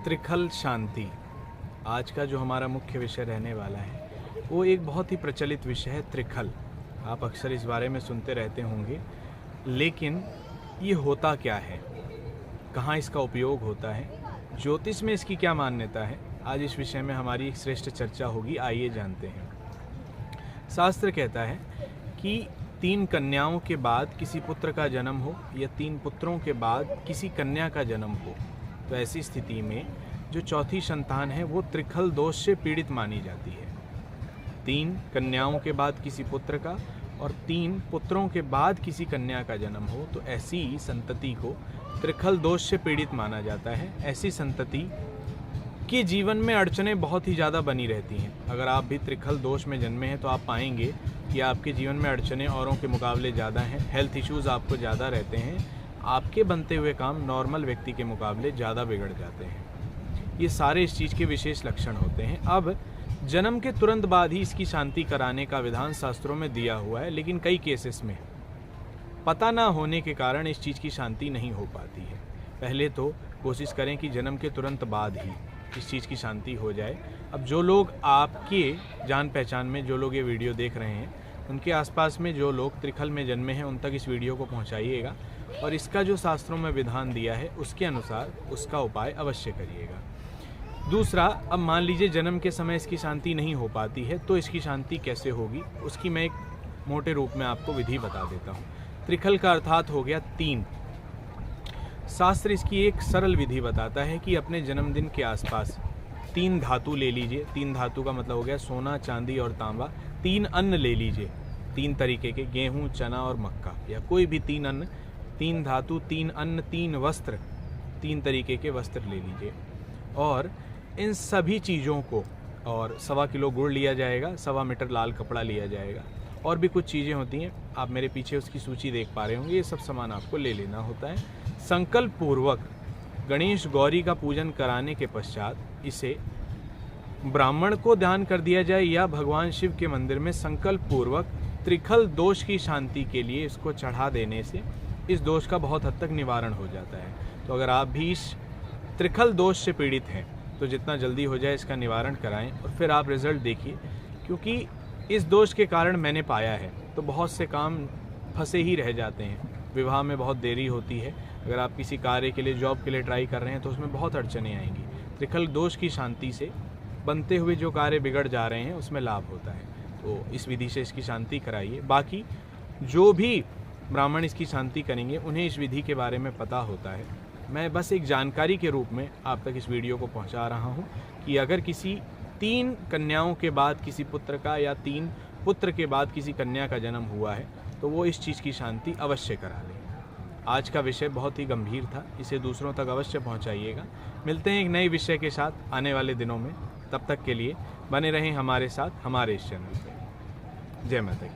त्रिखल शांति आज का जो हमारा मुख्य विषय रहने वाला है वो एक बहुत ही प्रचलित विषय है, त्रिखल। आप अक्सर इस बारे में सुनते रहते होंगे, लेकिन ये होता क्या है, कहाँ इसका उपयोग होता है, ज्योतिष में इसकी क्या मान्यता है, आज इस विषय में हमारी एक श्रेष्ठ चर्चा होगी। आइए जानते हैं। शास्त्र कहता है कि 3 कन्याओं के बाद किसी पुत्र का जन्म हो या 3 पुत्रों के बाद किसी कन्या का जन्म हो, तो ऐसी स्थिति में जो चौथी संतान है वो त्रिखल दोष से पीड़ित मानी जाती है। 3 कन्याओं के बाद किसी पुत्र का और 3 पुत्रों के बाद किसी कन्या का जन्म हो तो ऐसी संतति को त्रिखल दोष से पीड़ित माना जाता है। ऐसी संतति के जीवन में अड़चनें बहुत ही ज़्यादा बनी रहती हैं। अगर आप भी त्रिखल दोष में जन्मे हैं तो आप पाएंगे कि आपके जीवन में अड़चनें औरों के मुकाबले ज़्यादा हैं, हेल्थ इश्यूज़ आपको ज़्यादा रहते हैं, आपके बनते हुए काम नॉर्मल व्यक्ति के मुकाबले ज़्यादा बिगड़ जाते हैं। ये सारे इस चीज़ के विशेष लक्षण होते हैं। अब जन्म के तुरंत बाद ही इसकी शांति कराने का विधान शास्त्रों में दिया हुआ है, लेकिन कई केसेस में पता ना होने के कारण इस चीज़ की शांति नहीं हो पाती है। पहले तो कोशिश करें कि जन्म के तुरंत बाद ही इस चीज़ की शांति हो जाए। अब जो लोग आपके जान पहचान में जो लोग ये वीडियो देख रहे हैं, उनके आसपास में जो लोग त्रिखल में जन्मे हैं उन तक इस वीडियो को पहुंचाइएगा और इसका जो शास्त्रों में विधान दिया है उसके अनुसार उसका उपाय अवश्य करिएगा। दूसरा, अब मान लीजिए जन्म के समय इसकी शांति नहीं हो पाती है तो इसकी शांति कैसे होगी, उसकी मैं एक मोटे रूप में आपको विधि बता देता हूँ। त्रिखल का अर्थात हो गया 3। शास्त्र इसकी एक सरल विधि बताता है कि अपने जन्मदिन के आसपास 3 धातु ले लीजिए। 3 धातु का मतलब हो गया सोना, चांदी और तांबा। 3 अन्न ले लीजिए, 3 तरीके के, गेहूं, चना और मक्का, या कोई भी 3 अन्न, 3 धातु, 3 अन्न, 3 वस्त्र, 3 तरीके के वस्त्र ले लीजिए। और इन सभी चीज़ों को, और 1.25 किलो गुड़ लिया जाएगा, 1.25 मीटर लाल कपड़ा लिया जाएगा, और भी कुछ चीज़ें होती हैं, आप मेरे पीछे उसकी सूची देख पा रहे होंगे। ये सब सामान आपको ले लेना होता है। संकल्प पूर्वक गणेश गौरी का पूजन कराने के पश्चात इसे ब्राह्मण को दान कर दिया जाए या भगवान शिव के मंदिर में संकल्प पूर्वक त्रिखल दोष की शांति के लिए इसको चढ़ा देने से इस दोष का बहुत हद तक निवारण हो जाता है। तो अगर आप भी इस त्रिखल दोष से पीड़ित हैं तो जितना जल्दी हो जाए इसका निवारण कराएं और फिर आप रिजल्ट देखिए, क्योंकि इस दोष के कारण मैंने पाया है तो बहुत से काम फंसे ही रह जाते हैं। विवाह में बहुत देरी होती है, अगर आप किसी कार्य के लिए, जॉब के लिए ट्राई कर रहे हैं तो उसमें बहुत अड़चनें आएंगी। त्रिखल दोष की शांति से बनते हुए जो कार्य बिगड़ जा रहे हैं उसमें लाभ होता है। तो इस विधि से इसकी शांति कराइए। बाकी जो भी ब्राह्मण इसकी शांति करेंगे उन्हें इस विधि के बारे में पता होता है। मैं बस एक जानकारी के रूप में आप तक इस वीडियो को पहुंचा रहा हूं कि अगर किसी 3 कन्याओं के बाद किसी पुत्र का या 3 पुत्र के बाद किसी कन्या का जन्म हुआ है तो वो इस चीज़ की शांति अवश्य करा लें। आज का विषय बहुत ही गंभीर था, इसे दूसरों तक अवश्य पहुंचाइएगा। मिलते हैं एक नए विषय के साथ आने वाले दिनों में। तब तक के लिए बने रहें हमारे साथ, हमारे इस चैनल पे। जय माता की।